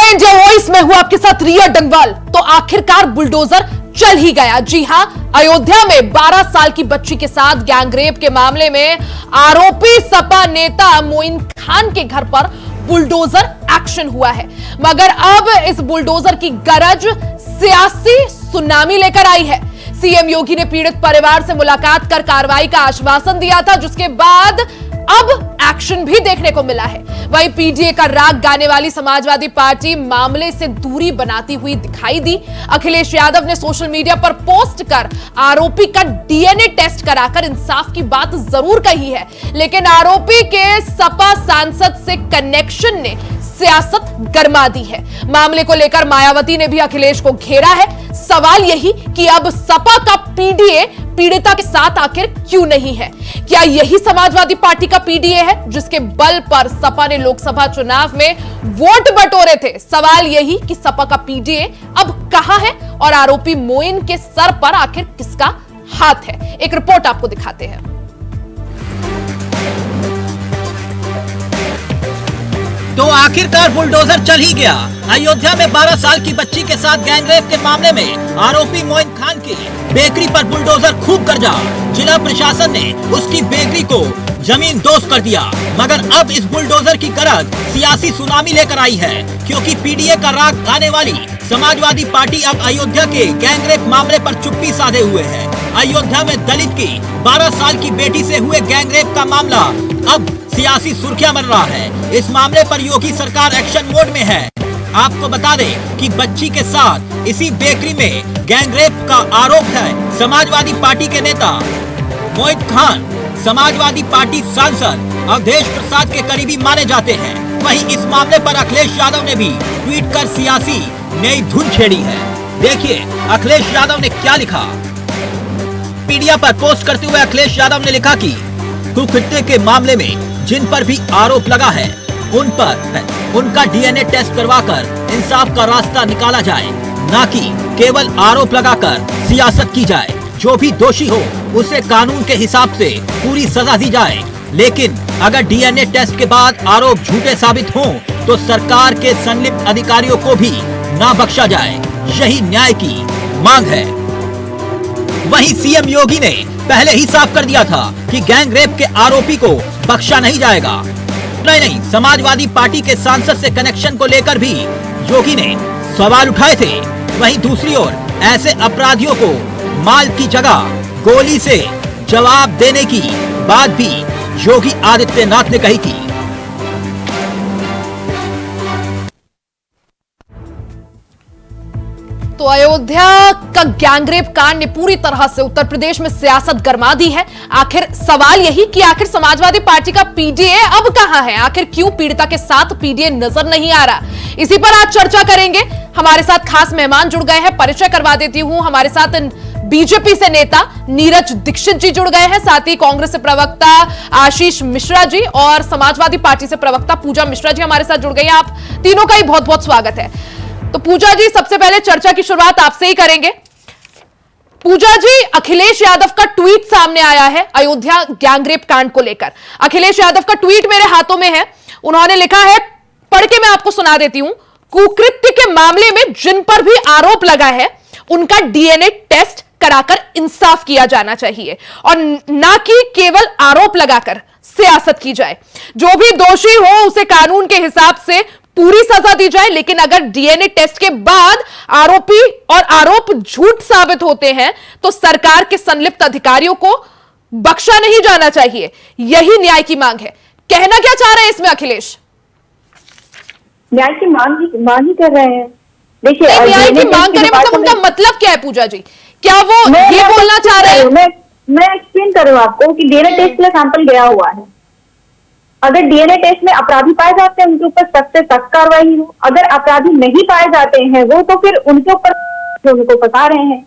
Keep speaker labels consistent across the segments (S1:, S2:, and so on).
S1: नमस्ते India voice में हूं आपके साथ रिया डंगवाल। तो आखिरकार बुलडोजर चल ही गया। जी हां, अयोध्या में 12 साल की बच्ची के साथ गैंगरेप के मामले में आरोपी सपा नेता मोइन खान के घर पर बुलडोजर एक्शन हुआ है। मगर अब इस बुलडोजर की गरज सियासी सुनामी लेकर आई है। सीएम योगी ने पीड़ित परिवार से मुलाकात कर कार्रवाई का आश्वासन दिया था, जिसके बाद अब एक्शन भी देखने को मिला है। वहीं पीडीए का राग गाने वाली समाजवादी पार्टी मामले से दूरी बनाती हुई दिखाई दी। अखिलेश यादव ने सोशल मीडिया पर पोस्ट कर आरोपी का डीएनए टेस्ट कराकर इंसाफ की बात जरूर कही है, लेकिन आरोपी के सपा सांसद से कनेक्शन ने सियासत गरमा दी है। मामले को लेकर मायावती ने भी अखिलेश को घेरा है। सवाल यही कि अब सपा का पीडीए पीड़िता के साथ आखिर क्यों नहीं है? क्या यही समाजवादी पार्टी का पीडीए है जिसके बल पर सपा ने लोकसभा चुनाव में वोट बटोरे थे? सवाल यही कि सपा का पीडीए अब कहां है और आरोपी मोइन के सर पर आखिर किसका हाथ है? एक रिपोर्ट आपको दिखाते हैं।
S2: तो आखिरकार बुलडोजर चल ही गया। अयोध्या में 12 साल की बच्ची के साथ गैंगरेप के मामले में आरोपी मोइन खान की बेकरी पर बुलडोजर खूब गरजा। जिला प्रशासन ने उसकी बेकरी को जमीन दोस्त कर दिया। मगर अब इस बुलडोजर की गरज सियासी सुनामी लेकर आई है, क्योंकि पीडीए का राग गाने वाली समाजवादी पार्टी अब अयोध्या के गैंगरेप मामले पर चुप्पी साधे हुए है। अयोध्या में दलित की 12 साल की बेटी से हुए गैंगरेप का मामला अब सियासी सुर्खियां बन रहा है। इस मामले पर योगी सरकार एक्शन मोड में है। आपको बता दें कि बच्ची के साथ इसी बेकरी में गैंगरेप का आरोप है। समाजवादी पार्टी के नेता मोइन खान समाजवादी पार्टी सांसद अवधेश प्रसाद के करीबी माने जाते हैं। वहीं इस मामले पर अखिलेश यादव ने भी ट्वीट कर सियासी नई धुन छेड़ी है। देखिए अखिलेश यादव ने क्या लिखा। मीडिया पर पोस्ट करते हुए अखिलेश यादव ने लिखा कि कुकृत्य के मामले में जिन पर भी आरोप लगा है उन पर उनका डीएनए टेस्ट करवाकर इंसाफ का रास्ता निकाला जाए, न कि केवल आरोप लगाकर सियासत की जाए। जो भी दोषी हो उसे कानून के हिसाब से पूरी सजा दी जाए, लेकिन अगर डीएनए टेस्ट के बाद आरोप झूठे साबित हों तो सरकार के संलिप्त अधिकारियों को भी न बख्शा जाए। यही न्याय की मांग है। वहीं सीएम योगी ने पहले ही साफ कर दिया था कि गैंगरेप के आरोपी को बख्शा नहीं जाएगा। नहीं, समाजवादी पार्टी के सांसद से कनेक्शन को लेकर भी योगी ने सवाल उठाए थे। वहीं दूसरी ओर ऐसे अपराधियों को माल की जगह गोली से जवाब देने की बात भी योगी आदित्यनाथ ने कही थी।
S1: तो अयोध्या का गैंगरेप कांड ने पूरी तरह से उत्तर प्रदेश में सियासत गरमा दी है। आखिर सवाल यही कि आखिर समाजवादी पार्टी का पीडीए अब कहां है? आखिर क्यों पीड़िता के साथ पीडीए नजर नहीं आ रहा? इसी पर आज चर्चा करेंगे। हमारे साथ खास मेहमान जुड़ गए हैं, परिचय करवा देती हूं। हमारे साथ बीजेपी से नेता नीरज दीक्षित जी जुड़ गए हैं, साथ ही कांग्रेस से प्रवक्ता आशीष मिश्रा जी और समाजवादी पार्टी से प्रवक्ता पूजा मिश्रा जी हमारे साथ जुड़ गई हैं। आप तीनों का ही बहुत बहुत स्वागत है। तो पूजा जी, सबसे पहले चर्चा की शुरुआत आपसे ही करेंगे। पूजा जी, अखिलेश यादव का ट्वीट सामने आया है अयोध्या गैंगरेप कांड को लेकर। अखिलेश यादव का ट्वीट मेरे हाथों में है। उन्होंने लिखा है, पढ़ के मैं आपको सुना देती हूं। कुकृत्य के मामले में जिन पर भी आरोप लगा है उनका डीएनए टेस्ट कराकर इंसाफ किया जाना चाहिए और ना कि केवल आरोप लगाकर सियासत की जाए। जो भी दोषी हो उसे कानून के हिसाब से पूरी सजा दी जाए, लेकिन अगर डीएनए टेस्ट के बाद आरोपी और आरोप झूठ साबित होते हैं तो सरकार के संलिप्त अधिकारियों को बख्शा नहीं जाना चाहिए। यही न्याय की मांग है। कहना क्या चाह रहे हैं इसमें अखिलेश?
S3: न्याय की मांग ही कर रहे हैं। देखिए,
S1: न्याय की मांग करें मतलब उनका मतलब क्या है पूजा जी? क्या वो ये बोलना चाह रहे हैं?
S3: मैं एक्सप्लेन कर रही हूँ आपको कि डीएनए टेस्ट के लिए सैंपल गया हुआ है। अगर डीएनए टेस्ट में अपराधी पाए जाते हैं उनके ऊपर सख्त से सख्त कार्रवाई हो। अगर अपराधी नहीं पाए जाते हैं वो तो फिर उनके ऊपर उनको फंसा रहे हैं।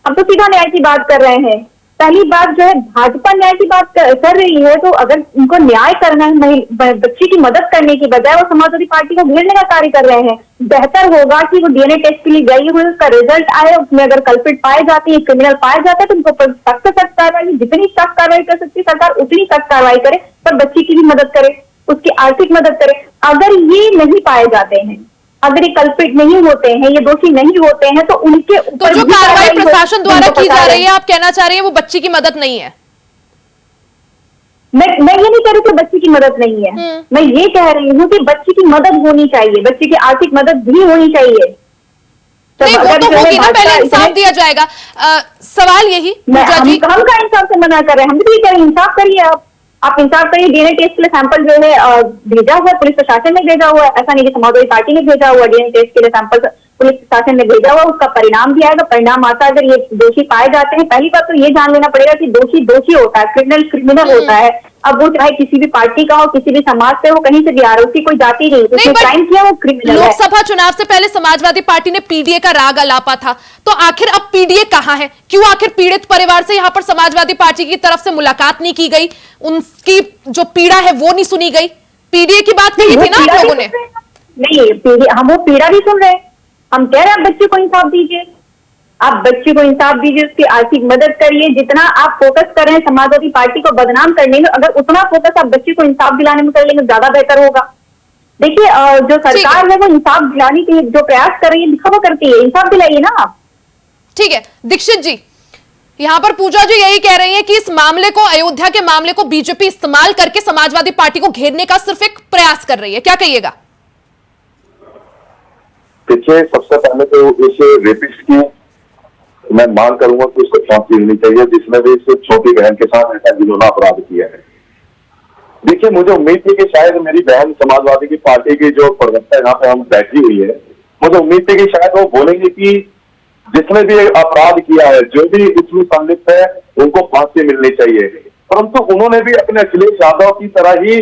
S3: हम तो सीधा न्याय की बात कर रहे हैं। पहली बात जो है, भाजपा न्याय की बात कर रही है, तो अगर उनको न्याय करना है, बच्ची की मदद करने की बजाय वो समाजवादी पार्टी को घेरने का कार्य कर रहे हैं। बेहतर होगा कि वो डीएनए टेस्ट के लिए गई हुई, उसका रिजल्ट आए, उसमें अगर कल्पिट पाए जाते हैं, क्रिमिनल पाए जाते हैं तो उनको पर सख्त कार्रवाई, जितनी सख्त कार्रवाई कर सकती है सरकार उतनी सख्त कार्रवाई करे, पर बच्ची की भी मदद करे, उसकी आर्थिक मदद करे। अगर ये नहीं पाए जाते हैं अगर ये कल्पित नहीं होते हैं, ये दोषी नहीं होते हैं, तो उनके
S1: तो
S3: ऊपर
S1: जो
S3: भी
S1: कार्रवाई
S3: कार्रवाई
S1: प्रशासन द्वारा
S3: उनको
S1: की
S3: पता
S1: जा
S3: है।
S1: रही है, आप कहना चाह रही है वो बच्ची की मदद नहीं है?
S3: मैं ये नहीं कह रही कि बच्ची की मदद नहीं है, मैं ये कह रही हूँ कि बच्ची की मदद होनी चाहिए, बच्ची की आर्थिक मदद भी होनी चाहिए।
S1: नहीं, वो तो होगी ना, पहले इंसाफ दिया जाएगा। सवाल यही पूजा जी,
S3: हम का इंसाफ से मना कर रहे हैं, हम भी कह रहे हैं इंसाफ करिए, आप इंसाफ करिए। डीएनए टेस्ट के लिए सैंपल जो है भेजा हुआ है, पुलिस प्रशासन ने भेजा हुआ है, ऐसा नहीं कि समाजवादी पार्टी ने भेजा हुआ। डीएनए टेस्ट के लिए सैंपल पुलिस प्रशासन ने भेजा हुआ, उसका परिणाम भी आएगा। परिणाम आता है, अगर ये दोषी पाए जाते हैं, पहली बात तो ये जान लेना पड़ेगा कि दोषी दोषी होता है, क्रिमिनल होता है। अब वो चाहे किसी भी पार्टी का हो, किसी भी समाज से हो, कहीं से भी आ रहा है, उसकी कोई जाति नहीं, उसने क्राइम किया, वो क्रिमिनल है।
S1: लोकसभा चुनाव से पहले समाजवादी पार्टी ने पीडीए का राग अलापा था, तो आखिर अब पीडीए कहां है? क्यों आखिर पीड़ित परिवार से यहां पर समाजवादी पार्टी की तरफ से मुलाकात नहीं की गई, उनकी जो पीड़ा है वो नहीं सुनी गई? पीडीए की बात कही थी ना आप लोगों ने?
S3: नहीं, हम वो पीड़ा भी सुन रहे हैं। हम कह रहे हैं आप बच्चे को इंसाफ दीजिए, आप बच्चे को इंसाफ दीजिए, उसकी आर्थिक मदद करिए। जितना आप फोकस कर रहे हैं समाजवादी पार्टी को बदनाम करने में, अगर उतना फोकस आप बच्चे को इंसाफ दिलाने में कर लेंगे, ज्यादा बेहतर होगा। देखिए, जो सरकार है वो इंसाफ दिलाने के जो प्रयास कर रही है, दिखावा करती है, इंसाफ दिलाइए ना आप।
S1: ठीक है दीक्षित जी, यहां पर पूजा जी यही कह रही है कि इस मामले को, अयोध्या के मामले को बीजेपी इस्तेमाल करके समाजवादी पार्टी को घेरने का सिर्फ एक प्रयास कर रही है, क्या कहिएगा?
S4: देखिए, सबसे पहले तो इस रेपिस्ट की मैं मांग करूंगा कि उसको फांसी मिलनी चाहिए, जिसने भी इस छोटी बहन के साथ ऐसा घिनौना अपराध किया है। देखिए, मुझे उम्मीद थी कि शायद मेरी बहन समाजवादी की पार्टी की जो प्रवक्ता यहाँ पे हम बैठी हुई है, मुझे उम्मीद थी कि शायद वो बोलेंगे कि जिसने भी अपराध किया है, जो भी इसमें संलिप्त है, उनको फांसी मिलनी चाहिए। परंतु उन्होंने भी अपने अखिलेश यादव की तरह ही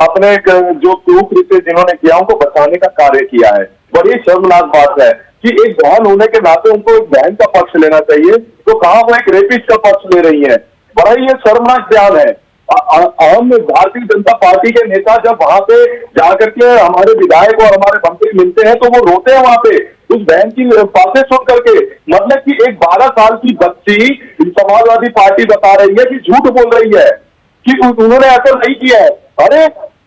S4: अपने जो कुकृत्य जिन्होंने किया उनको बचाने का कार्य किया है। बड़ी शर्मनाक बात है कि एक बहन होने के नाते उनको एक बहन का पक्ष लेना चाहिए, तो कहां वो एक रेपिस्ट का पक्ष ले रही है। बड़ा ही ये शर्मनाक बयान है। हम भारतीय जनता पार्टी के नेता जब वहां पे जाकर के हमारे विधायक और हमारे मंत्री मिलते हैं तो वो रोते हैं वहां पे उस बहन की बातें सुन करके। मतलब कि एक 12 साल की बच्ची समाजवादी पार्टी बता रही है कि झूठ बोल रही है कि उन्होंने ऐसा नहीं किया है। अरे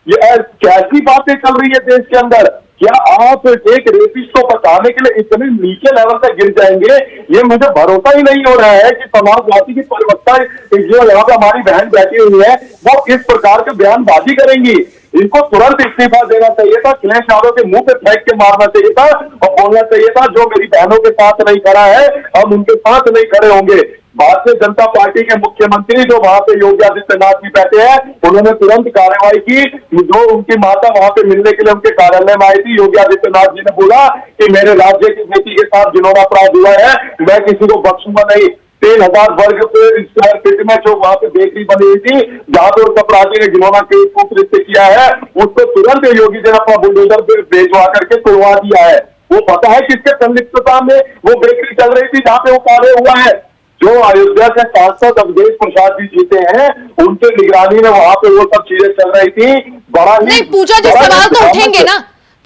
S4: ये कैसी बातें चल रही है देश के अंदर? क्या आप एक रेपिस्ट को बचाने के लिए इतने नीचे लेवल तक गिर जाएंगे? ये मुझे भरोसा ही नहीं हो रहा है कि समाजवादी की प्रवक्ता जो यहाँ पे हमारी बहन बैठी हुई है वो इस प्रकार के बयानबाजी करेंगी। इनको तुरंत इस्तीफा देना चाहिए था, अखिलेश यादव के मुंह पे फेंक के मारना चाहिए था और बोलना चाहिए था जो मेरी बहनों के साथ नहीं खड़ा है हम उनके साथ नहीं खड़े होंगे। भारतीय जनता पार्टी के मुख्यमंत्री जो वहां पे योगी आदित्यनाथ जी बैठे हैं, उन्होंने तुरंत कार्रवाई की। जो उनकी माता वहां पे मिलने के लिए उनके कार्यालय में आई थी, योगी आदित्यनाथ जी ने बोला कि मेरे राज्य की बेटी के साथ जिन्होंने अपराध हुआ है मैं किसी को बख्शूंगा नहीं। 3000 वर्ग स्क्वायर फीट में जो वहां पे बेकरी बनी हुई थी, जहां पे उस अपराधी ने जिन्होंने कुकृत्य किया है, उसको तुरंत योगी जी ने अपना बुलडोजर पे भेजवा करके तोड़वा दिया है। वो पता है किसके संलिप्तता में वो बेकरी चल रही थी जहां पे वो कार्य हुआ है? जो अयोध्या से सांसद अवधेश प्रसाद जी जीते हैं, उनके निगरानी में वहां पे वो सब चीजें चल रही थी। बड़ा
S1: नहीं पूजा जी, सवाल तो उठेंगे ना,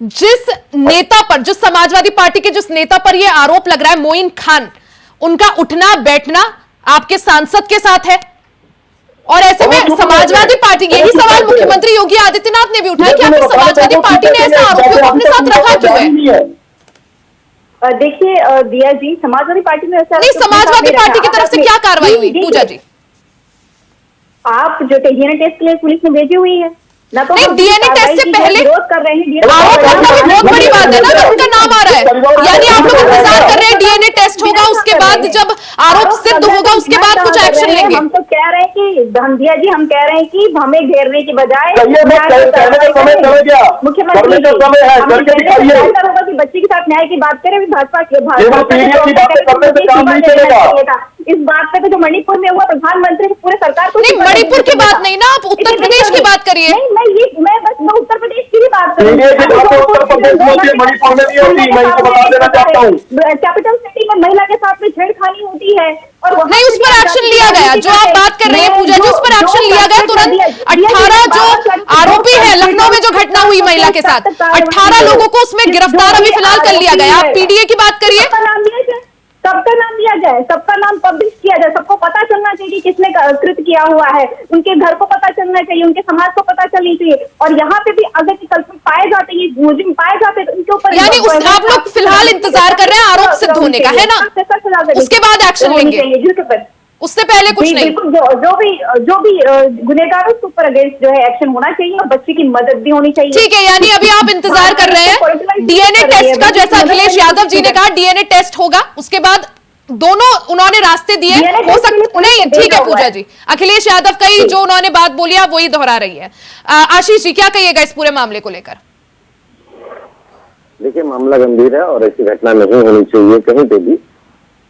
S1: जिस नेता पर, जिस समाजवादी पार्टी के जिस नेता पर यह आरोप लग रहा है, मोइन खान, उनका उठना बैठना आपके सांसद के साथ है, और ऐसे में समाजवादी पार्टी, यही सवाल मुख्यमंत्री योगी आदित्यनाथ ने भी उठाया कि आखिर समाजवादी पार्टी ने ऐसा आरोप अपने साथ रखा क्यों है?
S3: देखिए दिया जी, समाजवादी पार्टी में ऐसा
S1: नहीं, समाजवादी पार्टी की तरफ से क्या कार्रवाई हुई पूजा जी?
S3: आप जो डीएनए टेस्ट के लिए पुलिस ने भेजी हुई है ना, तो
S1: नहीं डीएनए टेस्ट से पहले
S3: विरोध कर रहे हैं।
S1: आरोप लगना भी बहुत बड़ी बात है ना, अगर उनका नाम आ रहा है, यानी आप लोग इंतजार कर रहे हैं डीएनए टेस्ट होगा, उसके बाद जब आरोप सिद्ध होगा उसके बाद कुछ एक्शन लेंगे।
S3: हम तो कह रहे हैं कि धंधिया जी, हम कह रहे हैं कि हमें घेरने की बजाय मुख्यमंत्री होगा कि बच्ची के साथ न्याय की बात करें, भाजपा इस बात पे तो जो मणिपुर में हुआ, प्रधानमंत्री को पूरे सरकार को
S1: नहीं, मणिपुर की बात नहीं ना, आप उत्तर प्रदेश की बात करिए।
S3: मैं बस उत्तर प्रदेश की भी बात कर रही हूँ।
S4: मणिपुर में नहीं होती, मैं इसको बता देना चाहता हूँ।
S3: कैपिटल सिटी में महिला के साथ में छेड़खानी होती है और
S1: नहीं, उस पर एक्शन लिया गया। जो आप बात कर रहे हैं पूजा जी, उस पर एक्शन लिया गया तुरंत। 18 जो आरोपी है, लखनऊ में जो घटना हुई महिला के साथ, 18 लोगों को उसमें गिरफ्तार अभी फिलहाल कर लिया गया। आप पीडीए की बात करिए।
S3: सबका नाम दिया जाए, सबका नाम पब्लिश किया जाए, सबको पता चलना चाहिए कि किसने कृत किया हुआ है, उनके घर को पता चलना चाहिए, उनके समाज को पता चलनी चाहिए। और यहाँ पे भी अगर कल्पित पाए जाते हैं, मुजरिम पाए जाते हैं, तो उनके ऊपर
S1: यानी आप लोग फिलहाल इंतजार कर रहे हैं आरोप सिद्ध होने का, है ना? उसके बाद एक्शन लेंगे, उससे पहले कुछ नहीं।
S3: बिल्कुल, जो भी गुनहगार उसके ऊपर अगेंस्ट जो है एक्शन होना चाहिए और बच्चे की मदद भी होनी चाहिए।
S1: ठीक है, यानी अभी आप इंतजार कर रहे हैं डीएनए टेस्ट का, जैसा अखिलेश यादव जी ने कहा डीएनए टेस्ट होगा, उसके बाद दोनों उन्होंने रास्ते दिए, हो सकता नहीं। ठीक है पूजा जी, अखिलेश यादव का ही जो उन्होंने बात बोली आप वही दोहरा रही है। आशीष जी क्या कहिएगा इस पूरे मामले को लेकर?
S5: देखिए, मामला गंभीर है और ऐसी घटना नहीं होनी चाहिए कहीं पे भी,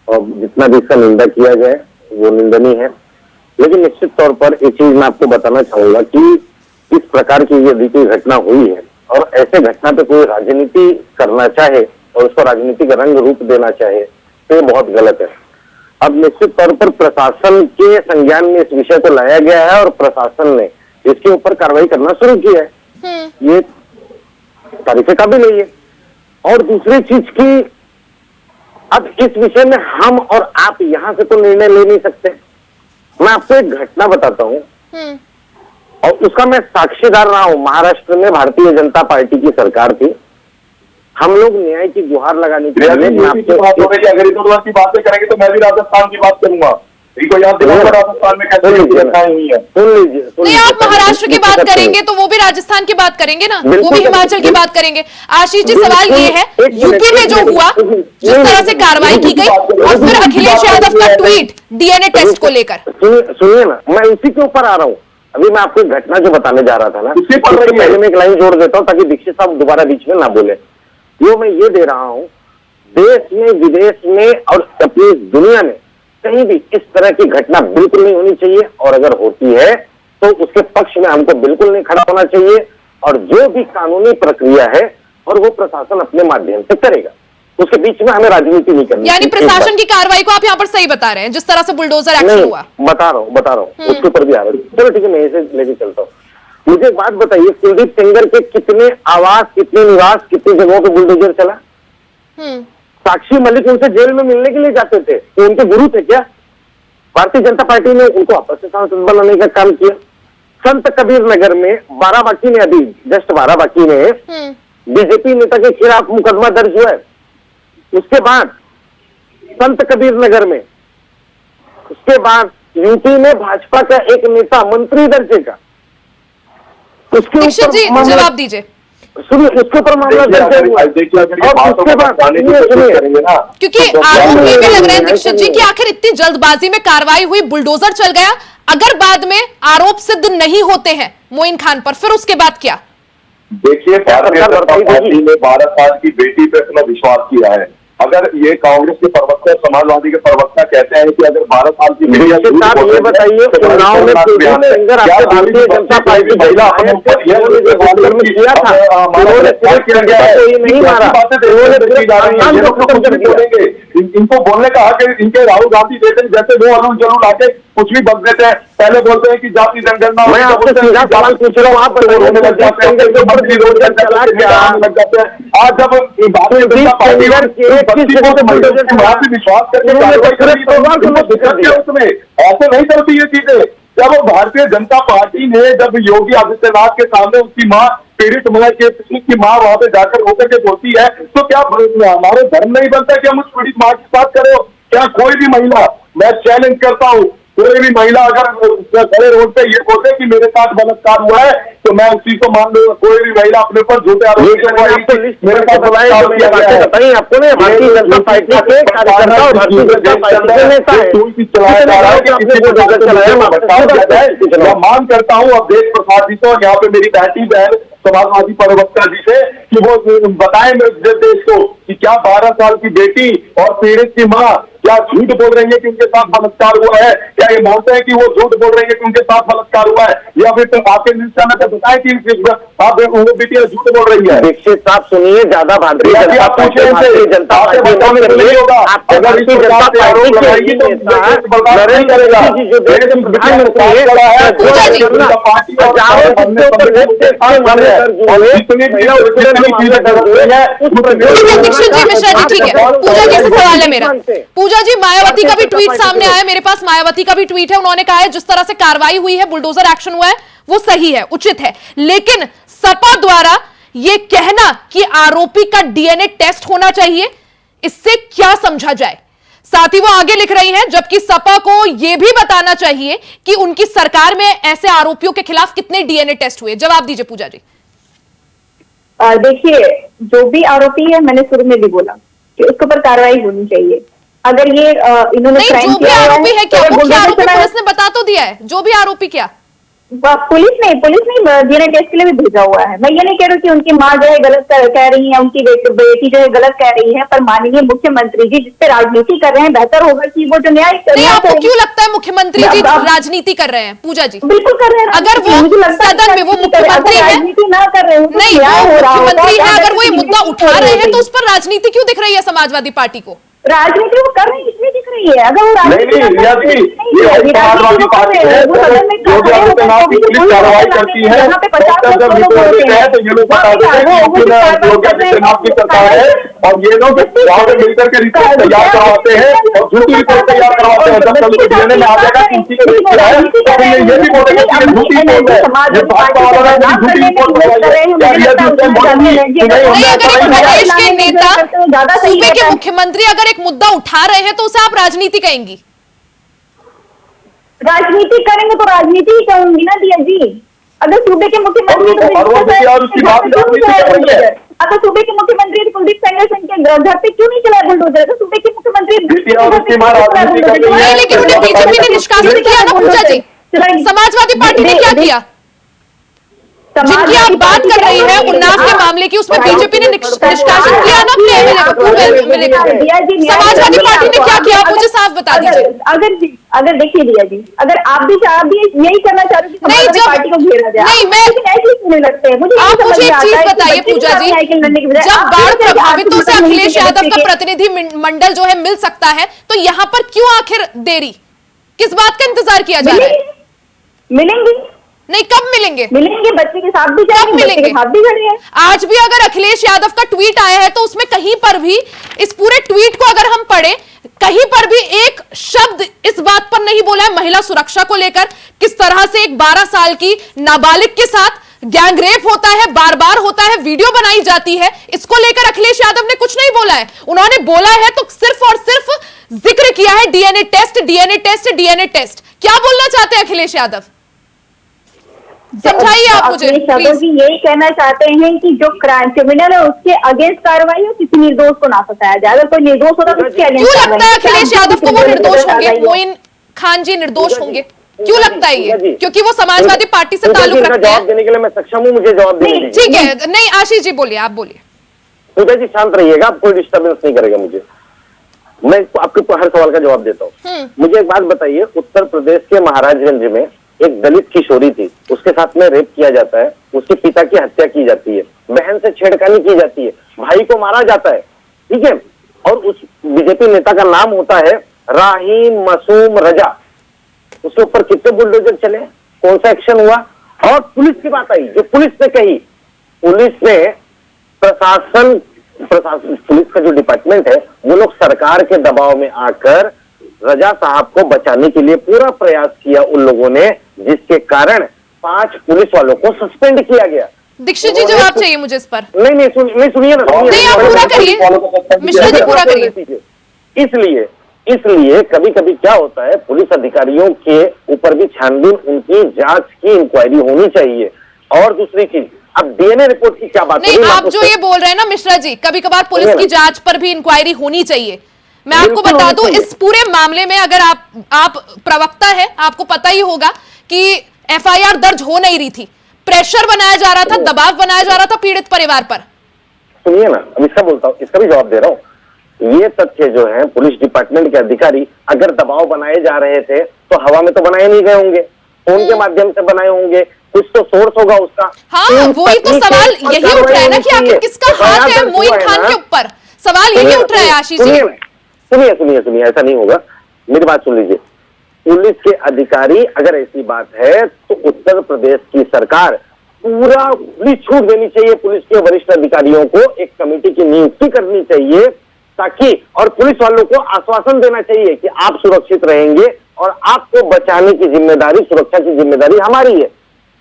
S5: और जितना भी इसका निंदा किया जाए वो निंदनीय है। लेकिन निश्चित तौर पर एक चीज मैं आपको बताना चाहूंगा कि इस प्रकार की यदि कोई घटना हुई है और ऐसे घटना पे कोई राजनीति करना चाहे और उसको राजनीतिक रंग रूप देना चाहे तो ये बहुत गलत है। अब निश्चित तौर पर प्रशासन के संज्ञान में इस विषय को लाया गया है और प्रशासन ने इसके ऊपर कार्रवाई करना शुरू की है, ये तारीफ काबिल है। और दूसरी चीज की, अब इस विषय में हम और आप यहां से तो निर्णय ले नहीं सकते। मैं आपको एक घटना बताता हूं और उसका मैं साक्षीदार रहा हूं। महाराष्ट्र में भारतीय जनता पार्टी की सरकार थी, हम लोग न्याय की गुहार लगाने के लिए
S4: अगर इधर की बातें करेंगे तो मैं भी राजस्थान की बात करूंगा। राजस्थान में कैसे हुई है, सुन लीजिए।
S1: नहीं, आप महाराष्ट्र की बात करेंगे तो वो भी राजस्थान की बात करेंगे ना, वो भी हिमाचल की बात करेंगे। आशीष जी सवाल ये है, यूपी में जो हुआ, जिस तरह से कार्रवाई की गई और फिर अखिलेश यादव का ट्वीट डीएनए टेस्ट को लेकर,
S5: सुनिए ना, मैं उसी के ऊपर आ रहा हूँ। अभी मैं आपको एक घटना जो बताने जा रहा था ना, उससे पहले मैं एक लाइन जोड़ देता हूँ ताकि दीक्षित साहब दोबारा बीच में ना बोले। वो मैं ये दे रहा हूँ, देश में विदेश में और अपनी दुनिया में कहीं भी इस तरह की घटना बिल्कुल नहीं होनी चाहिए, और अगर होती है तो उसके पक्ष में हमको बिल्कुल नहीं खड़ा होना चाहिए। और जो भी कानूनी प्रक्रिया है और वो प्रशासन अपने माध्यम से करेगा, उसके बीच में हमें राजनीति नहीं करनी।
S1: यानी प्रशासन की कार्रवाई को आप यहाँ पर सही बता रहे हैं, जिस तरह से बुलडोजर एक्शन हुआ।
S5: बता रहा हूँ उसके ऊपर भी आ रहा है। चलो ठीक है, मैं इसे लेके चलता हूँ। मुझे एक बात बताइए, कुलदीप सेंगर के कितने आवास, कितने निवास, कितनी जगहों पे बुलडोजर चला? साक्षी मलिक उनसे जेल में मिलने के लिए जाते थे, तो उनके गुरु थे क्या? भारतीय जनता पार्टी ने उनको आपस में सांसद बनाने का काम किया। संत कबीर नगर में बाराबांकी में, अभी जस्ट बाराबांकी में बीजेपी नेता के खिलाफ मुकदमा दर्ज हुआ है। उसके बाद संत कबीर नगर में, उसके बाद यूपी में भाजपा का एक नेता मंत्री दर्जे का, उसके
S1: दीक्षित जी जवाब दीजिए।
S5: सुनिए, उसके ऊपर मामला दर्ज हुआ। और उसके बाद
S1: क्योंकि आरोप ये भी लग रहे हैं दीक्षित जी कि आखिर इतनी जल्दबाजी में कार्रवाई हुई, बुलडोजर चल गया, अगर बाद में आरोप सिद्ध नहीं होते हैं मोइन खान पर, फिर उसके बाद क्या?
S4: देखिए, भारतीय जनता पार्टी ने 12 साल की बेटी पे अपना विश्वास किया है। अगर ये कांग्रेस के प्रवक्ता, समाजवादी के प्रवक्ता कहते हैं कि अगर 12 साल की बेटी,
S5: आप ये बताइए, चुनाव में कुलदीप सेंगर आपके भारतीय जनता पार्टी महिला किया था, नहीं मारा,
S4: इनको बोलने का हक है। इनके राहुल गांधी जैसे वो अलूल जलूल आके कुछ भी बक देते हैं। पहले बोलते हैं कि जाति जनगणना,
S5: मैं आपसे सीधा सवाल पूछ रहा हूँ, आप
S4: लग जाते हैं। आज जब भारतीय जनता पार्टी विश्वास करके उसमें ऐसे नहीं करती ये चीजें। जब भारतीय जनता पार्टी ने, जब योगी आदित्यनाथ के सामने उसकी माँ, पीड़ित महिला की माँ वहां पे जाकर होकर के बोलती है, तो क्या हमारे धर्म नहीं बनता कि हम उस पीड़ित माँ के साथ करो? क्या कोई भी महिला, मैं चैलेंज करता हूँ, कोई भी महिला अगर खड़े रोड पे ये बोलते कि मेरे साथ बलात्कार हुआ है तो मैं उस चीज को मान लूंगा। कोई भी महिला अपने पर झूठे आरोप
S5: मेरे साथ बताइए, आपको नहीं भारतीय जनता पार्टी के कार्यकर्ता और भारतीय जनता पार्टी के नेता है।
S4: मैं मांग करता हूँ अब देश प्रसाद जी तो, यहाँ पे मेरी बेटी बहन समाजवादी प्रवक्ता जी से, कि वो बताएं देश को कि क्या 12 साल की बेटी और पीड़ित की माँ क्या झूठ बोल रही है कि उनके साथ बलात्कार हुआ है? क्या ये मानते हैं कि वो झूठ बोल रही है कि उनके साथ बलात्कार हुआ है, या फिर तो आपके न्यूज चैनल पर बताएं कि आप वो बेटियां झूठ बोल रही है?
S5: दीक्षित साहब सुनिए, ज्यादा भारतीय जनता पार्टी
S1: दीक्षित जी, मिश्रा जी, ठीक है। पूजा जी से सवाल है मेरा। पूजा जी, मायावती का भी ट्वीट सामने आया मेरे पास, मायावती का भी ट्वीट है। उन्होंने कहा है जिस तरह से कार्रवाई हुई है, बुलडोजर एक्शन हुआ है, वो सही है, उचित है। लेकिन सपा द्वारा ये कहना कि आरोपी का डीएनए टेस्ट होना चाहिए, इससे क्या समझा जाए? साथ ही वो आगे लिख रही हैं, जबकि सपा को यह भी बताना चाहिए कि उनकी सरकार में ऐसे आरोपियों के खिलाफ कितने डीएनए टेस्ट हुए। जवाब दीजिए पूजा जी।
S3: देखिए, जो भी आरोपी है, मैंने शुरू में भी बोला कि उसके ऊपर कार्रवाई होनी चाहिए। अगर ये इन्होंने
S1: नहीं, जो भी आरोपी है, क्या मुख्य आरोपी पुलिस ने बता तो दिया है? जो भी आरोपी क्या
S3: पुलिस ने डीएनए टेस्ट के लिए भी भेजा हुआ है। मैं ये नहीं कह रही कि उनकी माँ जो है गलत कह रही है, उनकी बेटी जो है गलत कह रही है, पर माननीय मुख्यमंत्री जी जिस पे राजनीति कर रहे हैं, बेहतर होगा कि वो जो न्याय
S1: नहीं, आपको क्यों लगता है मुख्यमंत्री जी राजनीति कर रहे हैं? पूजा जी,
S3: बिल्कुल कर रहे हैं।
S1: अगर वो सदन में वो मुख्यमंत्री है,
S3: राजनीति ना कर रहे हो,
S1: नहीं, वो मुख्यमंत्री है, अगर वो ये मुद्दा उठा रहे हैं तो उस पर राजनीति क्यों दिख रही है समाजवादी पार्टी को?
S3: राजनीति वो कर रहे हैं, इसलिए दिख रही है। अगर वो
S4: नहीं, समाजवादी पार्टी है, योगी के नाम की पुलिस कार्रवाई करती है, जब रिपोर्ट देते हैं तो ये लोग बता देते हैं कि योगी के नाम की सरकार है, और ये लोग वहां पे मिलकर के रिपोर्ट तैयार करवाते हैं और झूठी रिपोर्ट तैयार करवाते हैं। जब कल को डीएनए में आ जाएगा कि किसी ने नहीं किया है, तो फिर ये भी बोलेंगे कि ये झूठी रिपोर्ट है, ये भाजपा वालों ने झूठी रिपोर्ट बनाई है। क्या ये
S1: प्रदेश के नेता, सूबे के मुख्यमंत्री अगर एक मुद्दा उठा रहे हैं तो उसे आप राजनीति कहेंगी?
S3: राजनीति करेंगे तो राजनीति ही कहूंगी ना दिया जी। अगर सूबे के मुख्यमंत्री अगर सूबे के मुख्यमंत्री कुलदीप सिंह के घर पे क्यों नहीं चला बुलडोजर? तो सूबे के मुख्यमंत्री
S1: लेकिन उन्हें बीजेपी ने निष्कासित किया ना पूजा जी। समाजवादी पार्टी ने क्या किया? जिनकी आप बात कर रही हैं उन्नाव के मामले की, उसमें बीजेपी ने निष्कासित किया ना अपने एमएलए को। समाजवादी पार्टी ने क्या किया, मुझे साफ बता दीजिए।
S3: अगर देखिए दिया जी, अगर आप भी यही करना चाह रहे हैं समाजवादी पार्टी को घेरा जाए,
S1: नहीं, मैं
S3: ऐसे सुनने लगते हैं। मुझे
S1: आप मुझे एक चीज बताइए पूजा जी, जब बाढ़ प्रभावितों से अखिलेश यादव का प्रतिनिधि मंडल जो है मिल सकता है, तो यहाँ पर क्यों आखिर देरी? किस बात का इंतजार किया जा रहा है?
S3: मिलेंगे
S1: नहीं, कब मिलेंगे?
S3: मिलेंगे, बच्चे के साथ भी जाएंगे,
S1: मिलेंगे,
S3: बच्चे के साथ भी खड़े हैं।
S1: आज भी अगर अखिलेश यादव का ट्वीट आया है तो उसमें कहीं पर भी, इस पूरे ट्वीट को अगर हम पढ़े, कहीं पर भी एक शब्द इस बात पर नहीं बोला है महिला सुरक्षा को लेकर, किस तरह से एक 12 साल की नाबालिग के साथ गैंगरेप होता है, बार बार होता है, वीडियो बनाई जाती है, इसको लेकर अखिलेश यादव ने कुछ नहीं बोला है। उन्होंने बोला है तो सिर्फ और सिर्फ जिक्र किया है DNA test, DNA test, DNA test. क्या बोलना चाहते हैं अखिलेश यादव? समझाइए आप मुझे प्लीज।
S3: यही कहना चाहते हैं कि जो क्रिमिनल है उसके अगेंस्ट कार्रवाई हो, किसी निर्दोष को ना फंसाया जाए। अगर कोई निर्दोष होता तो उसके
S1: क्यों लगता है अखिलेश यादव को वो निर्दोष होंगे? मोइन खान जी निर्दोष होंगे, क्यों लगता है ये? क्योंकि वो समाजवादी पार्टी से ताल्लुक रखते हैं।
S5: जवाब देने के लिए मैं सक्षम हूँ, मुझे जवाब देने
S1: ठीक है। नहीं, आशीष जी बोलिए, आप बोलिए।
S5: पूजा जी शांत रहिएगा, कोई डिस्टर्बेंस नहीं करेगा मुझे। मैं आपके हर सवाल का जवाब देता हूँ। मुझे एक बात बताइए, उत्तर प्रदेश के महाराजगंज में एक दलित किशोरी थी, उसके साथ में रेप किया जाता है, उसके पिता की हत्या की जाती है, बहन से छेड़खानी की जाती है, भाई को मारा जाता है, ठीक है, और उस बीजेपी नेता का नाम होता है राहीम मासूम रजा। उसके ऊपर कितने बुलडोजर चले, कौन सा एक्शन हुआ? और पुलिस की बात आई, जो पुलिस ने कही, पुलिस ने प्रशासन पुलिस का जो डिपार्टमेंट है, वो लोग सरकार के दबाव में आकर रजा साहब को बचाने के लिए पूरा प्रयास किया उन लोगों ने, जिसके कारण 5 पुलिस वालों को सस्पेंड किया गया।
S1: दीक्षित जी जवाब चाहिए मुझे इस पर।
S5: नहीं सुनिए ना,
S1: नहीं आप पूरा करिए, मिश्रा जी पूरा करिए।
S5: इसलिए कभी कभी क्या होता है, पुलिस अधिकारियों के ऊपर भी छानबीन, उनकी जांच की इंक्वायरी होनी चाहिए। और दूसरी चीज, अब डीएनए रिपोर्ट की क्या बात?
S1: नहीं, आप जो ये बोल रहे हैं ना मिश्रा जी, कभी कभार पुलिस की जांच पर भी इंक्वायरी होनी चाहिए। मैं आपको बता दूं, इस पूरे मामले में अगर आप प्रवक्ता है, आपको पता ही होगा कि एफआईआर दर्ज हो नहीं रही थी, प्रेशर बनाया जा रहा था, दबाव बनाया जा रहा था पीड़ित परिवार पर।
S5: सुनिए ना, अब इसका बोलता हूं, इसका भी जवाब दे रहा हूं। ये तथ्य जो है, पुलिस डिपार्टमेंट के अधिकारी अगर दबाव बनाए जा रहे थे तो हवा में तो बनाए नहीं गए होंगे, फोन के माध्यम से बनाए होंगे, कुछ तो सोर्स होगा उसका।
S1: हाँ, वही तो सवाल यही उठ रहा है ना कि आखिर किसका हाथ है मोइन खान के ऊपर, सवाल यही उठ रहा है आशीष जी।
S5: सुनिए, ऐसा नहीं होगा, मेरी बात सुन लीजिए। पुलिस के अधिकारी, अगर ऐसी बात है तो उत्तर प्रदेश की सरकार पूरी छूट देनी चाहिए पुलिस के वरिष्ठ अधिकारियों को, एक कमेटी की नियुक्ति करनी चाहिए ताकि, और पुलिस वालों को आश्वासन देना चाहिए कि आप सुरक्षित रहेंगे और आपको बचाने की जिम्मेदारी, सुरक्षा की जिम्मेदारी हमारी है।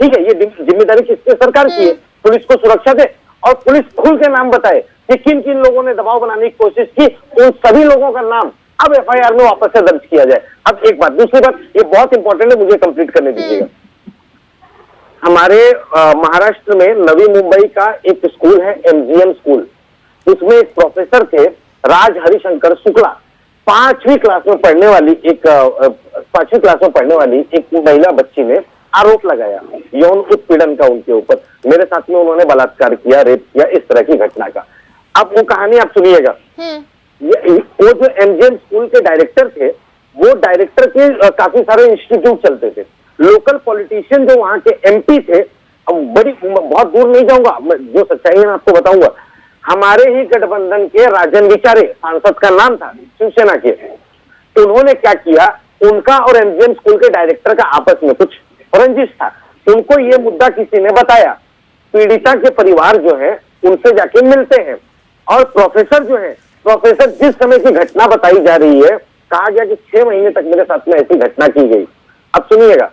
S5: ठीक है, ये जिम्मेदारी किसकी? सरकार की है। पुलिस को सुरक्षा दे और पुलिस खुल के नाम बताए कि किन किन लोगों ने दबाव बनाने की कोशिश की, उन सभी लोगों का नाम अब एफआईआर में वापस से दर्ज किया जाए। अब एक बात, दूसरी बात, ये बहुत इंपॉर्टेंट है, मुझे कंप्लीट करने दीजिएगा। हमारे महाराष्ट्र में नवी मुंबई का एक स्कूल है, एमजीएम स्कूल। उसमें एक प्रोफेसर थे राज हरिशंकर शुक्ला, 5वीं क्लास में पढ़ने वाली एक महिला बच्ची ने आरोप लगाया यौन उत्पीड़न का उनके ऊपर। मेरे साथ में उन्होंने बलात्कार किया, रेप किया, इस तरह की घटना का। अब वो कहानी आप सुनिएगा। वो जो एमजीएम स्कूल के डायरेक्टर थे, वो डायरेक्टर के काफी सारे इंस्टीट्यूट चलते थे। लोकल पॉलिटिशियन जो वहां के एमपी थे, अब बहुत दूर नहीं जाऊंगा, जो सच्चाई है मैं आपको बताऊंगा। हमारे ही गठबंधन के राजन विचारे सांसद का नाम था, शिवसेना के। उन्होंने क्या किया, उनका और एमजीएम स्कूल के डायरेक्टर का आपस में कुछ रंजिश था। उनको ये मुद्दा किसी ने बताया, पीड़िता के परिवार जो है उनसे जाके मिलते हैं, और प्रोफेसर जो है, प्रोफेसर जिस समय की घटना बताई जा रही है, कहा गया कि 6 महीने तक मेरे साथ में ऐसी घटना की गई। अब सुनिएगा,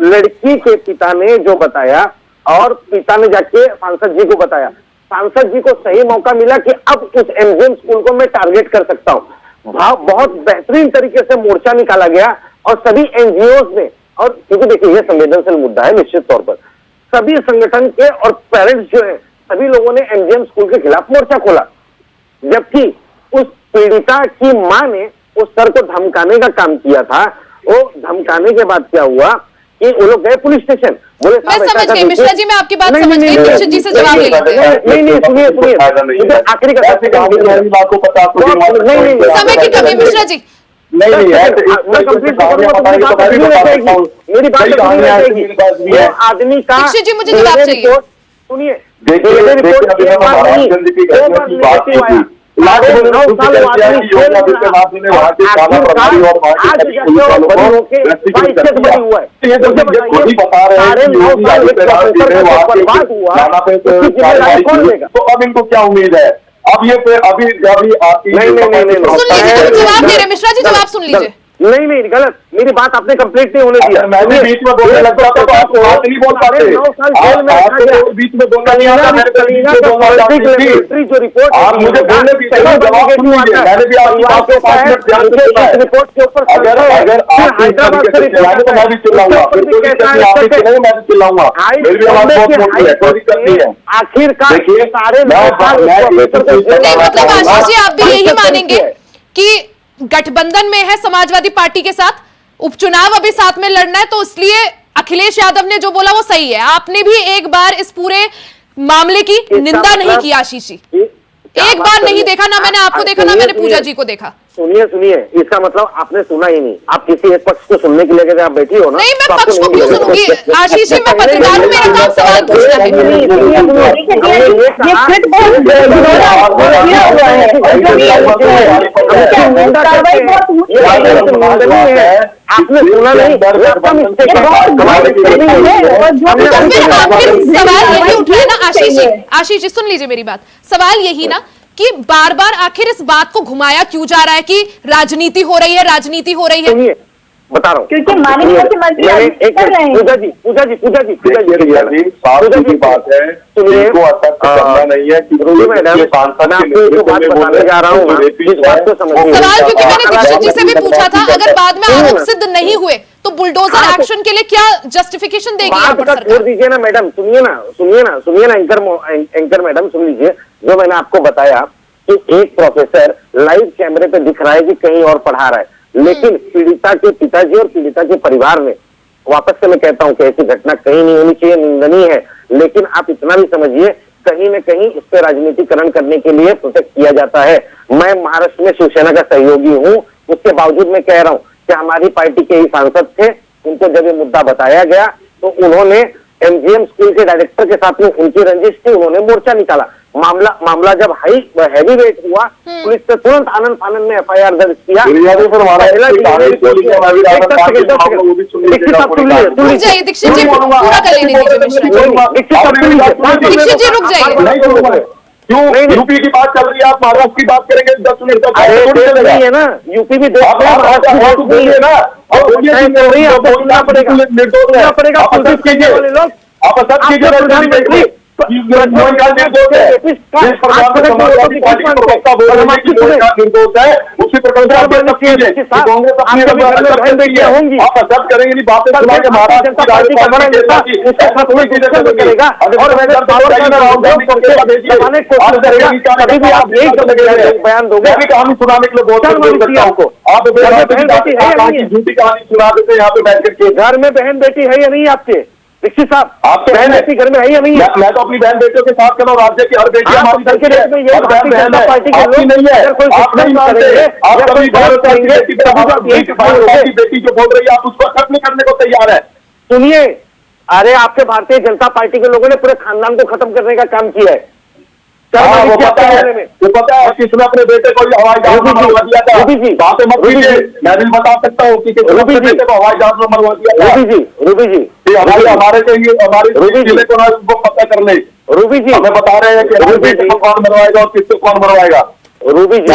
S5: लड़की के पिता ने जो बताया और पिता ने जाके सांसद जी को बताया, सांसद जी को सही मौका मिला कि अब उस एमजीएम स्कूल को मैं टारगेट कर सकता हूं। बहुत बेहतरीन तरीके से मोर्चा निकाला गया और सभी एनजीओ ने, और क्योंकि देखिए ये संवेदनशील मुद्दा है, निश्चित तौर पर सभी संगठन के और पेरेंट्स जो है, सभी लोगों ने एमजीएम स्कूल के खिलाफ मोर्चा खोला। जबकि उस पीड़िता की मां ने उस सर को धमकाने का काम किया था। वो धमकाने के बाद क्या हुआ कि वो लोग गए पुलिस स्टेशन, बोले
S1: मैं समझ गई मिश्रा जी, मैं आपकी बात समझ गई। दीक्षित जी से जवाब ले लेते हैं।
S5: नहीं, सुनिए, आखिरी का
S4: समय
S1: की कमी मिश्रा जी,
S5: नहीं मैं कंप्लीट मेरी बात आदमी का।
S1: दीक्षित जी मुझे जवाब चाहिए।
S5: सुनिए,
S4: तो अब इनको क्या उम्मीद है? अब ये अभी आपकी
S1: नहीं सुन लीजिए, जवाब दे रहे मिश्रा जी, जवाब सुन लीजिए।
S5: नहीं, गलत, मेरी बात आपने कंप्लीट नहीं होने दिया।
S4: मैं भी बीच में बोलने लग जाता तो आप बात नहीं बोल पाते।
S5: 9 साल जेल में
S4: बीच में बोलना नहीं आता,
S5: जो रिपोर्ट
S4: आप मुझे बोलने की जवाब सुन लीजिए। मैंने भी आपकी बात को 5 मिनट ध्यान से सुना है।
S5: रिपोर्ट के ऊपर
S4: अगर
S5: हैदराबाद से
S4: चिल्लाएंगे तो मैं भी चिल्लाऊंगा, आप भी चिल्लाएंगे मैं भी चिल्लाऊंगा। मेरी भी आवाज बहुत मोटी है, कोई दिक्कत नहीं है।
S5: आखिरकार
S4: देखिए,
S5: सारे
S1: मतलब आशीष जी, आप भी यही मानेंगे कि गठबंधन में है समाजवादी पार्टी के साथ, उपचुनाव अभी साथ में लड़ना है, तो इसलिए अखिलेश यादव ने जो बोला वो सही है। आपने भी एक बार इस पूरे मामले की निंदा नहीं की आशीष जी, एक बार नहीं देखा, ना मैंने आपको देखा, ना मैंने पूजा जी को देखा।
S5: सुनिए, इसका मतलब आपने सुना ही नहीं। आप किसी एक पक्ष को सुनने के लिए आप बैठी हो ना।
S1: नहीं, मैं पक्ष को क्यों सुनूंगी आशीष जी, मैं पत्रकार हूं, मेरा काम सवाल पूछना
S5: है। आपने सुना नहीं,
S1: सवाल यही उठ रहा है ना आशीष जी सुन लीजिए मेरी बात। सवाल यही ना कि बार बार आखिर इस बात को घुमाया क्यों जा रहा है कि राजनीति हो रही है।
S5: सुनिए, बता रहा हूँ,
S3: क्योंकि माननीय मुख्यमंत्री कर रहे हैं।
S5: पूजा जी
S4: साफ की बात है, इनको अटक करना नहीं है कि
S5: बताने जा रहा हूँ
S1: सवाल, क्योंकि मैंने दीक्षित जी से भी पूछा था, अगर बाद में आरोप सिद्ध नहीं हुए तो बुलडोजर एक्शन के लिए क्या जस्टिफिकेशन देगी यहाँ पर सरकार?
S5: छोड़ दीजिए ना मैडम, सुनिए ना एंकर मैडम, सुन लीजिए। जो मैंने आपको बताया कि एक प्रोफेसर लाइव कैमरे पे दिख रहा है कि कहीं और पढ़ा रहा है, लेकिन पीड़िता के पिताजी और पीड़िता के परिवार ने, वापस से मैं कहता हूं कि ऐसी घटना कहीं नहीं होनी चाहिए, निंदनीय है। लेकिन आप इतना भी समझिए, कहीं न कहीं इस पे राजनीतिकरण करने के लिए प्रोटेक्ट किया जाता है। मैं महाराष्ट्र में शिवसेना का सहयोगी हूं, उसके बावजूद मैं कह रहा हूं कि हमारी पार्टी के ही सांसद थे, उनको जब ये मुद्दा बताया गया तो उन्होंने एमजीएम स्कूल के डायरेक्टर के साथ में उनकी रंजिश थी, उन्होंने मोर्चा निकाला। मामला जब हैवी वेट हुआ, पुलिस ने तुरंत आनंद फानंद में FIR दर्ज किया।
S1: दीक्षित जी पूरा कर लेने दीजिए मिश्रा जी। दीक्षित जी रुक जाइए।
S4: क्यों यूपी की बात चल रही है, आप महाराष्ट्र की बात करेंगे 10 मिनट तक
S5: नहीं है ना, यूपी भी देश
S4: बोलिए ना, बोलना पड़ेगा, आप सब कीजिए। मोइन खान निर्दोष है, जिस प्रकार से समाजवादी पार्टी के प्रवक्ता बोल रहे हैं कि मोइन खान निर्दोष है, उसी प्रकार से आप सब कीजिए। कांग्रेस अपनी होंगी, आप सब करेंगे नहीं, बातें सुना के महाराष्ट्र की करेगा। और बयान दोगे, कहानी सुनाने के लिए बहुत आप झूठी कहानी सुना देते यहाँ पे बैठ करके। घर में बहन बेटी है या नहीं आपके दीक्षित साहब? आपके बहन बेटी घर में है या नहीं है? मैं तो अपनी बहन बेटियों के साथ करूँ, राज्य की हर बेटी हमारी पार्टी के लोग नहीं है, आप नहीं मानते, आप कभी बेटी जो बोल रही है आप उसको खत्म करने को तैयार है। सुनिए, अरे आपके भारतीय जनता पार्टी के लोगों ने पूरे खानदान को खत्म करने का काम किया है। वो पता है किसने अपने बेटे को हवाई जहाज में मरवा दिया था। बातें मत कीजिए, मैं भी बता सकता हूँ कि अपने बेटे को हवाई जहाज में मरवा दिया था। रूबी जी हमारे चाहिए, हमारी जिले को ना उनको पता कर ले। रूबी जी हमें बता रहे हैं कि हमारे बेटे को कौन मरवाएगा और किसको कौन मरवाएगा। रूबी जी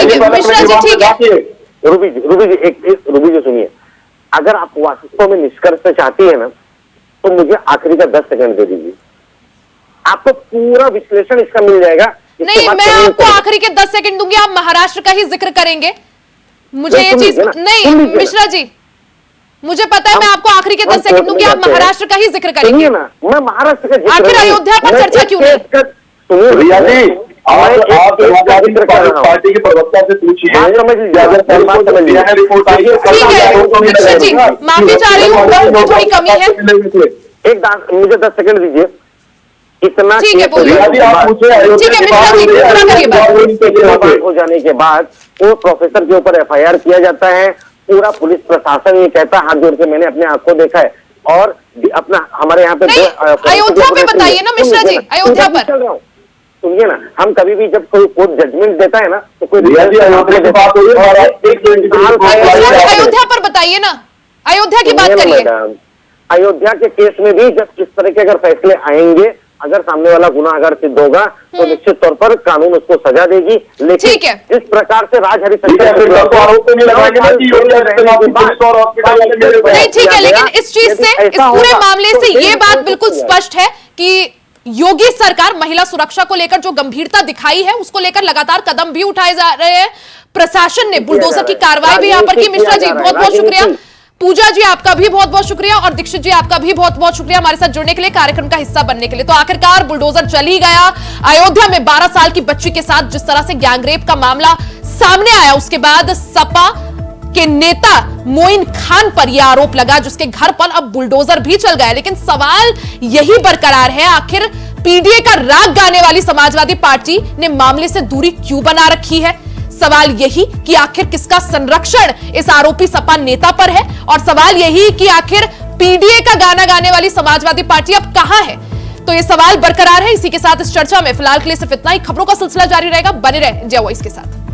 S4: सुनिए, अगर आप वास्तव में निष्कर्ष चाहती है ना, तो मुझे आखिरी का 10 सेकंड दे दीजिए, आपको पूरा विश्लेषण इसका मिल जाएगा।
S1: नहीं, मैं आपको आखिरी के 10 सेकंड दूंगी, आप महाराष्ट्र का ही जिक्र करेंगे। मुझे ये चीज नहीं, मिश्रा जी मुझे पता है, मैं आपको आखिरी के 10 सेकंड दूंगी, आप महाराष्ट्र का ही जिक्र करेंगे ना।
S5: मैं महाराष्ट्र का
S1: आखिर अयोध्या पर चर्चा क्यों नहीं?
S4: पार्टी के प्रवक्ता से पूछिए,
S1: दीक्षित जी माफी चाह रही हूँ, थोड़ी कमी है।
S5: मुझे 10 सेकंड दीजिए। इतना
S1: ठीक है, बोलिए।
S5: हो जाने के बाद वो प्रोफेसर के ऊपर FIR किया जाता है, पूरा पुलिस प्रशासन ये कहता है, हाथ जोड़ के मैंने अपने आंखों देखा है। और अपना हमारे यहाँ पे
S1: अयोध्या पे बताइए ना मिश्रा जी, अयोध्या पर
S5: सुनिए ना, हम कभी भी जब कोई कोर्ट जजमेंट देता है ना, तो कोई
S1: अयोध्या पर बताइए ना, अयोध्या की बात करिए।
S5: अयोध्या के केस में भी जब इस तरह के अगर फैसले आएंगे, अगर सामने वाला गुनाहगार सिद्ध होगा तो निश्चित तौर पर कानून उसको सजा देगी। लेकिन जिस प्रकार से राज हरिशंकर
S1: नहीं, ठीक है, लेकिन इस चीज से, इस पूरे मामले से ये बात बिल्कुल स्पष्ट है कि योगी सरकार महिला सुरक्षा को लेकर जो गंभीरता दिखाई है, उसको लेकर लगातार कदम भी उठाए जा रहे हैं। प्रशासन ने बुलडोजर की कार्रवाई भी यहाँ पर की। मिश्रा जी बहुत बहुत शुक्रिया, पूजा जी आपका भी बहुत बहुत शुक्रिया, और दीक्षित जी आपका भी बहुत बहुत शुक्रिया हमारे साथ जुड़ने के लिए, कार्यक्रम का हिस्सा बनने के लिए। तो आखिरकार बुलडोजर चल ही गया। अयोध्या में 12 साल की बच्ची के साथ जिस तरह से गैंगरेप का मामला सामने आया, उसके बाद सपा के नेता मोइन खान पर यह आरोप लगा, जिसके घर पर अब बुलडोजर भी चल गया। लेकिन सवाल यही बरकरार है, आखिर पीडीए का राग गाने वाली समाजवादी पार्टी ने मामले से दूरी क्यों बना रखी है? सवाल यही कि आखिर किसका संरक्षण इस आरोपी सपा नेता पर है, और सवाल यही कि आखिर पीडीए का गाना गाने वाली समाजवादी पार्टी अब कहां है? तो ये सवाल बरकरार है। इसी के साथ इस चर्चा में फिलहाल के लिए सिर्फ इतना ही। खबरों का सिलसिला जारी रहेगा, बने रहे इंडिया वॉइस के साथ।